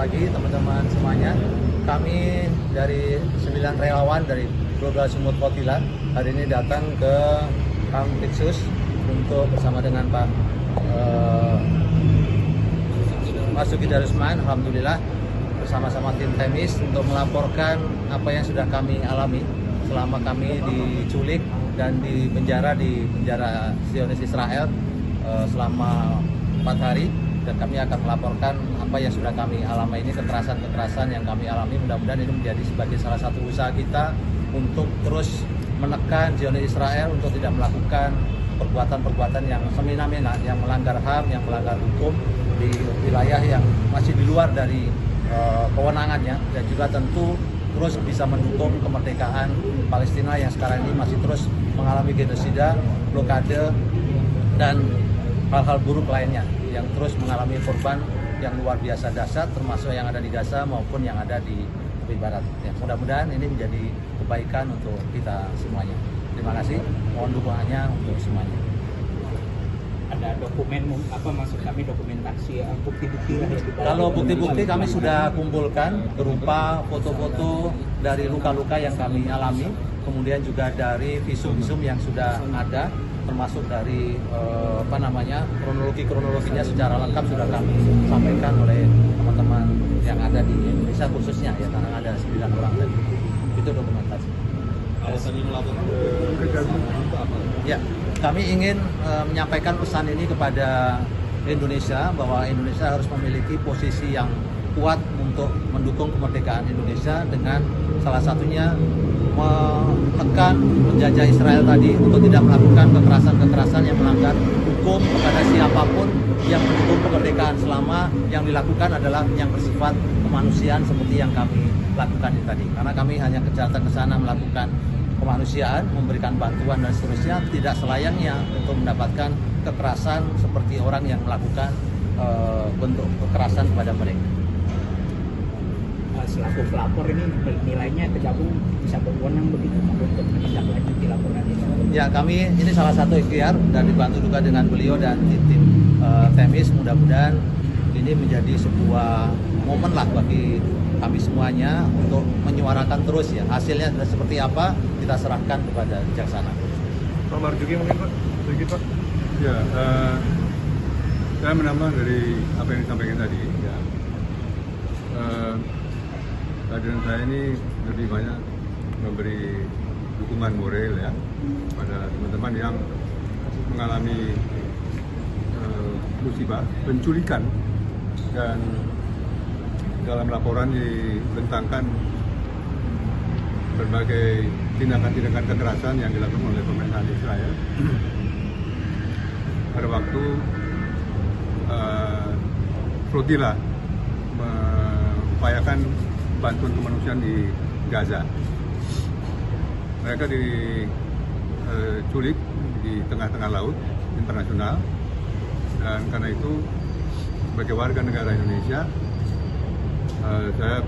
pagi teman-teman semuanya. Kami dari 9 relawan dari Global Sumut Kotila hari ini datang ke Kampitsus untuk bersama dengan Pak Marzuki Darusman, alhamdulillah bersama-sama tim Temis untuk melaporkan apa yang sudah kami alami selama kami diculik dan dipenjara di penjara Zionis Israel selama 4 hari. Dan kami akan melaporkan apa yang sudah kami alami ini, kekerasan-kekerasan yang kami alami. Mudah-mudahan ini menjadi sebagai salah satu usaha kita untuk terus menekan Zionis Israel untuk tidak melakukan perbuatan-perbuatan yang semena-mena, yang melanggar HAM, yang melanggar hukum di wilayah yang masih di luar dari kewenangannya, dan juga tentu terus bisa mendukung kemerdekaan Palestina yang sekarang ini masih terus mengalami genosida, blokade, dan hal-hal buruk lainnya yang terus mengalami korban yang luar biasa dahsyat, termasuk yang ada di Gaza maupun yang ada di tepi barat. Ya, mudah-mudahan ini menjadi kebaikan untuk kita semuanya. Terima kasih, mohon dukungannya untuk semuanya. Ada dokumen, apa maksud kami, dokumentasi, bukti-bukti lah ya? Kalau bukti-bukti kami sudah kumpulkan berupa foto-foto dari luka-luka yang kami alami, kemudian juga dari visum-visum yang sudah ada, termasuk dari kronologinya secara lengkap sudah kami sampaikan oleh teman-teman yang ada di Indonesia khususnya ya, karena ada 9 orang tadi. Itu dokumentasi. Alasannya melapor ke apa? Ya, kami ingin menyampaikan pesan ini kepada Indonesia bahwa Indonesia harus memiliki posisi yang kuat untuk mendukung kemerdekaan Indonesia dengan salah satunya menekan penjajah Israel tadi untuk tidak melakukan kekerasan-kekerasan yang melanggar hukum kepada siapapun yang mendukung kemerdekaan, selama yang dilakukan adalah yang bersifat kemanusiaan seperti yang kami lakukan ini tadi. Karena kami hanya kejahatan ke sana melakukan kemanusiaan, memberikan bantuan dan seterusnya, tidak selayaknya untuk mendapatkan kekerasan seperti orang yang melakukan bentuk kekerasan kepada mereka. Selaku pelapor ini nilainya tergabung bisa berwenang begitu untuk menindaklanjuti laporan ini? Ya, kami ini salah satu ikhtiar dan dibantu juga dengan beliau dan tim Temis. Mudah-mudahan ini menjadi sebuah momen lah bagi kami semuanya untuk menyuarakan terus ya. Hasilnya seperti apa kita serahkan kepada bijaksana. Pak Marzuki mungkin Pak, sedikit Pak. Ya, saya menambah dari apa yang disampaikan tadi. Ya. Kehadiran saya ini lebih banyak memberi dukungan moral ya pada teman-teman yang mengalami musibah penculikan, dan dalam laporan dibentangkan berbagai tindakan-tindakan kekerasan yang dilakukan oleh pemerintahan Israel pada waktu flotila mengupayakan bantuan kemanusiaan di Gaza. Mereka diculik di tengah-tengah laut internasional, dan karena itu sebagai warga negara Indonesia, saya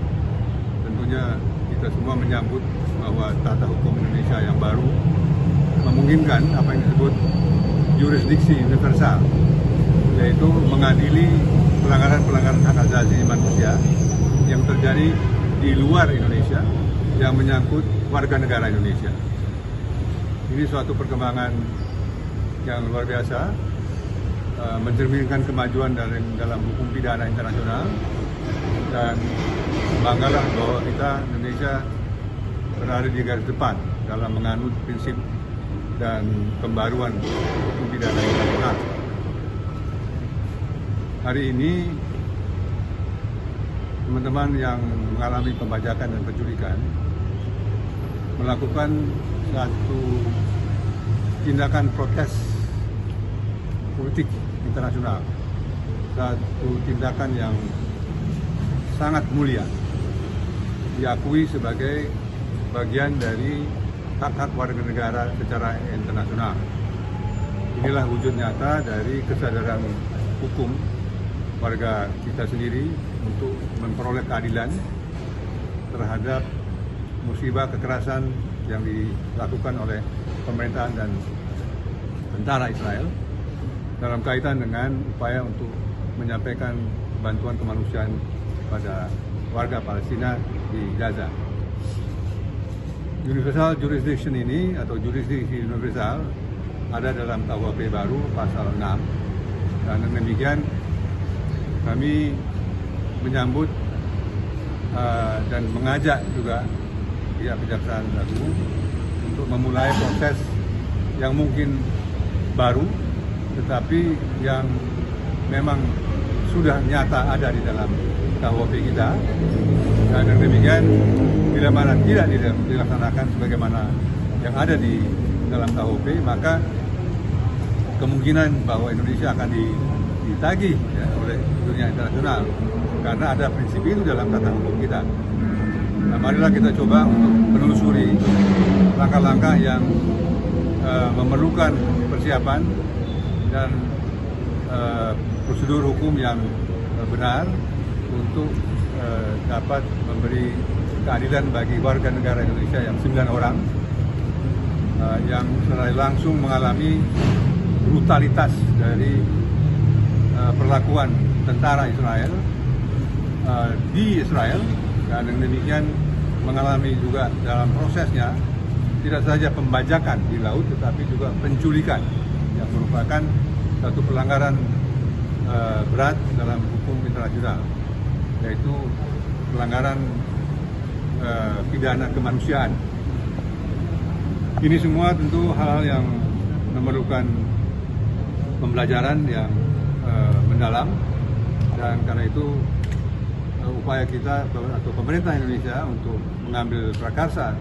tentunya kita semua menyambut bahwa tata hukum Indonesia yang baru memungkinkan apa yang disebut jurisdiksi universal, yaitu mengadili pelanggaran-pelanggaran hak asasi manusia yang terjadi di luar Indonesia yang menyangkut warga negara Indonesia. Ini suatu perkembangan yang luar biasa, mencerminkan kemajuan dalam hukum pidana internasional, dan banggalah bahwa kita Indonesia berada di garis depan dalam menganut prinsip dan pembaruan hukum pidana internasional. Hari ini teman-teman yang mengalami pembajakan dan penculikan melakukan satu tindakan protes politik internasional, satu tindakan yang sangat mulia, diakui sebagai bagian dari hak-hak warga negara secara internasional. Inilah wujud nyata dari kesadaran hukum warga kita sendiri untuk memperoleh keadilan terhadap musibah kekerasan yang dilakukan oleh pemerintahan dan tentara Israel dalam kaitan dengan upaya untuk menyampaikan bantuan kemanusiaan kepada warga Palestina di Gaza. Universal Jurisdiction ini atau jurisdiksi universal ada dalam KUHP baru pasal 6, dan dengan demikian kami menyambut dan mengajak juga pihak Kejaksaan Agung untuk memulai proses yang mungkin baru tetapi yang memang sudah nyata ada di dalam KUHP kita, dan dengan demikian bila mana tidak dilaksanakan sebagaimana yang ada di dalam KUHP, maka kemungkinan bahwa Indonesia akan ditagih ya, oleh dunia internasional karena ada prinsip itu dalam tata hukum kita. Nah, marilah kita coba untuk menelusuri langkah-langkah yang memerlukan persiapan dan prosedur hukum yang benar untuk dapat memberi keadilan bagi warga negara Indonesia yang 9 orang yang secara langsung mengalami brutalitas dari perlakuan tentara Israel di Israel, dan dengan demikian mengalami juga dalam prosesnya tidak saja pembajakan di laut tetapi juga penculikan yang merupakan satu pelanggaran berat dalam hukum internasional, yaitu pelanggaran pidana kemanusiaan. Ini semua tentu hal yang memerlukan pembelajaran yang mendalam, dan karena itu upaya kita atau pemerintah Indonesia untuk mengambil prakarsa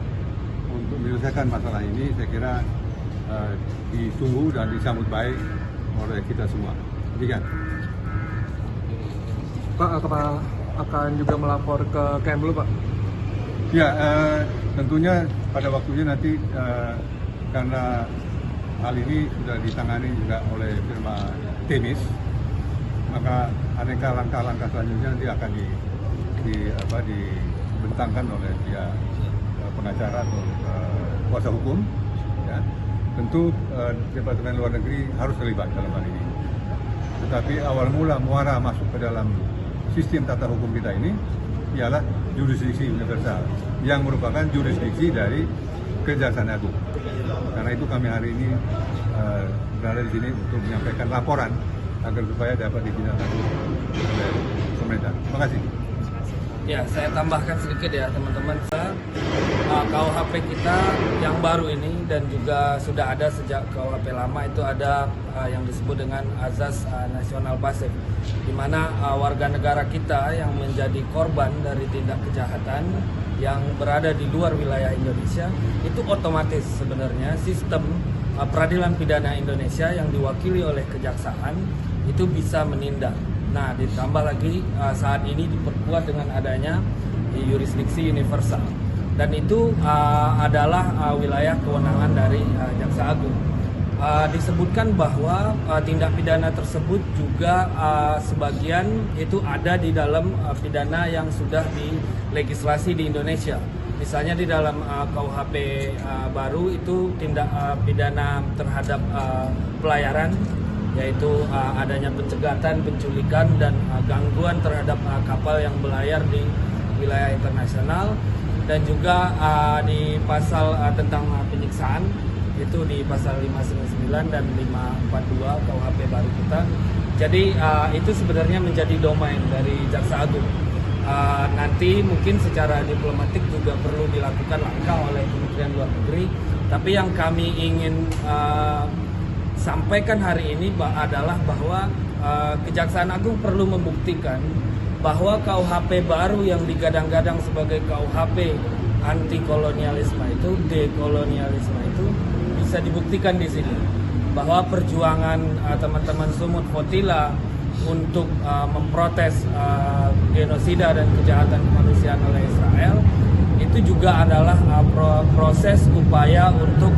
untuk menyelesaikan masalah ini saya kira ditunggu dan disambut baik oleh kita semua. Demikian. Pak, apakah akan juga melapor ke Kemlu, Pak? Ya, tentunya pada waktunya nanti karena hal ini sudah ditangani juga oleh firma Temis, maka aneka langkah-langkah selanjutnya nanti akan dibentangkan oleh pihak pengacara atau kuasa hukum. Ya. Tentu Departemen Luar Negeri harus terlibat dalam hal ini. Tetapi awal mula muara masuk ke dalam sistem tata hukum kita ini ialah jurisdiksi universal yang merupakan jurisdiksi dari Kejaksaan Agung. Karena itu kami hari ini berada di sini untuk menyampaikan laporan agar supaya dapat ditindaklanjuti oleh pemerintah. Terima kasih. Ya, saya tambahkan sedikit ya teman-teman. KUHP kita yang baru ini dan juga sudah ada sejak KUHP lama itu ada yang disebut dengan azas nasional pasif, di mana warga negara kita yang menjadi korban dari tindak kejahatan yang berada di luar wilayah Indonesia itu otomatis sebenarnya sistem peradilan pidana Indonesia yang diwakili oleh kejaksaan itu bisa menindak. Nah, ditambah lagi saat ini diperkuat dengan adanya yurisdiksi universal, dan itu adalah wilayah kewenangan dari Jaksa Agung. Disebutkan bahwa tindak pidana tersebut juga sebagian itu ada di dalam pidana yang sudah dilegislasi di Indonesia. Misalnya di dalam KUHP baru itu tindak pidana terhadap pelayaran, yaitu adanya pencegatan, penculikan, dan gangguan terhadap kapal yang berlayar di wilayah internasional, dan juga di pasal tentang penyiksaan itu di pasal 599 dan 542 KUHP baru kita. Jadi itu sebenarnya menjadi domain dari Jaksa Agung. Nanti mungkin secara diplomatik juga perlu dilakukan langkah oleh Kementerian Luar Negeri, tapi yang kami ingin sampaikan hari ini adalah bahwa Kejaksaan Agung perlu membuktikan bahwa KUHP baru yang digadang-gadang sebagai KUHP anti kolonialisme itu, dekolonialisme itu bisa dibuktikan di sini, bahwa perjuangan teman-teman Sumut Flotilla untuk memprotes genosida dan kejahatan kemanusiaan oleh Israel itu juga adalah proses upaya untuk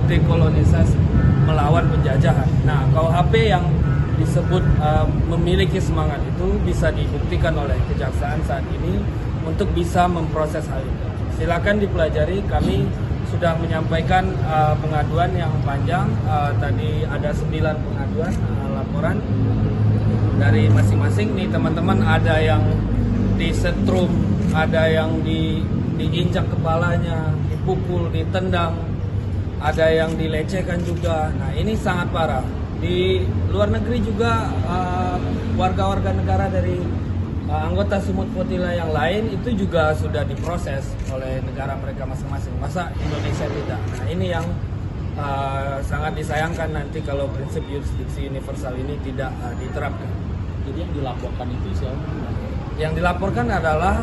dekolonisasi, melawan penjajahan. Nah, KUHP yang disebut memiliki semangat itu bisa dibuktikan oleh kejaksaan saat ini untuk bisa memproses hal itu. Silakan dipelajari. Kami sudah menyampaikan pengaduan yang panjang. Tadi ada 9 pengaduan laporan dari masing-masing. Nih teman-teman, ada yang disetrum, ada yang diinjak kepalanya, dipukul, ditendang, ada yang dilecehkan juga. Nah ini sangat parah. Di luar negeri juga warga-warga negara dari anggota Sumut Potila yang lain itu juga sudah diproses oleh negara mereka masing-masing. Masa Indonesia tidak? Nah ini yang sangat disayangkan nanti kalau prinsip yurisdiksi universal ini tidak diterapkan. Jadi yang dilaporkan itu siapa? Yang dilaporkan adalah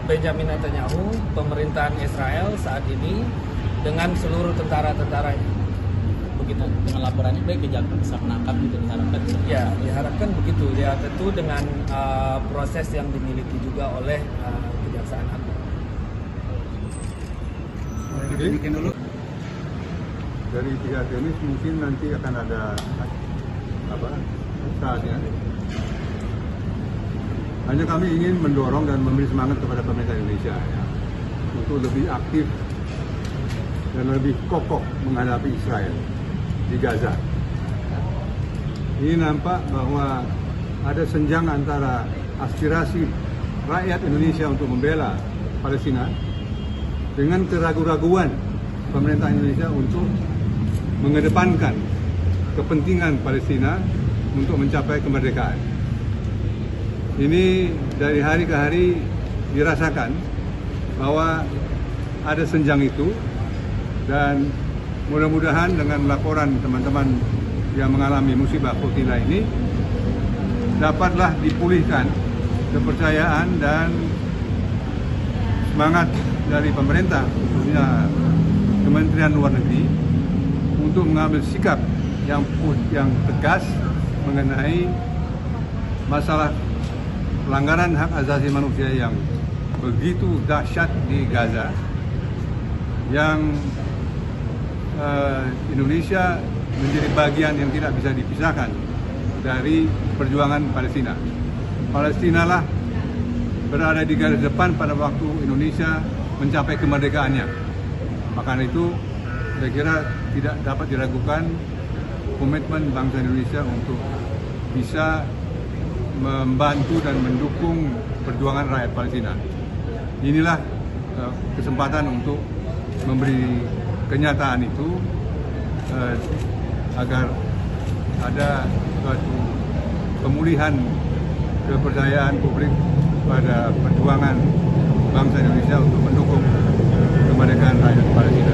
Benjamin Netanyahu, pemerintahan Israel saat ini dengan seluruh tentara-tentaranya. Begitu dengan laporannya baik kejaksaan bisa menangkap gitu diharapkan. Ya, diharapkan begitu. Ya tentu dengan proses yang dimiliki juga oleh Kejaksaan Agung. Jadi, dari pihak tenis mungkin nanti akan ada saatnya. Hanya kami ingin mendorong dan memberi semangat kepada pemerintah Indonesia ya, untuk lebih aktif dan lebih kokoh menghadapi Israel di Gaza. Ini nampak bahwa ada senjang antara aspirasi rakyat Indonesia untuk membela Palestina dengan keraguan-raguan pemerintah Indonesia untuk mengedepankan kepentingan Palestina untuk mencapai kemerdekaan. Ini dari hari ke hari dirasakan bahwa ada senjang itu, dan mudah-mudahan dengan laporan teman-teman yang mengalami musibah Potila ini dapatlah dipulihkan kepercayaan dan semangat dari pemerintah, khususnya Kementerian Luar Negeri, untuk mengambil sikap yang tegas mengenai masalah pelanggaran hak asasi manusia yang begitu dahsyat di Gaza, yang Indonesia menjadi bagian yang tidak bisa dipisahkan dari perjuangan Palestina. Palestina lah berada di garis depan pada waktu Indonesia mencapai kemerdekaannya. Maka itu saya kira tidak dapat diragukan komitmen bangsa Indonesia untuk bisa membantu dan mendukung perjuangan rakyat Palestina. Inilah kesempatan untuk memberi kenyataan itu agar ada suatu pemulihan kepercayaan publik pada perjuangan bangsa Indonesia untuk mendukung kemerdekaan rakyat Palestina.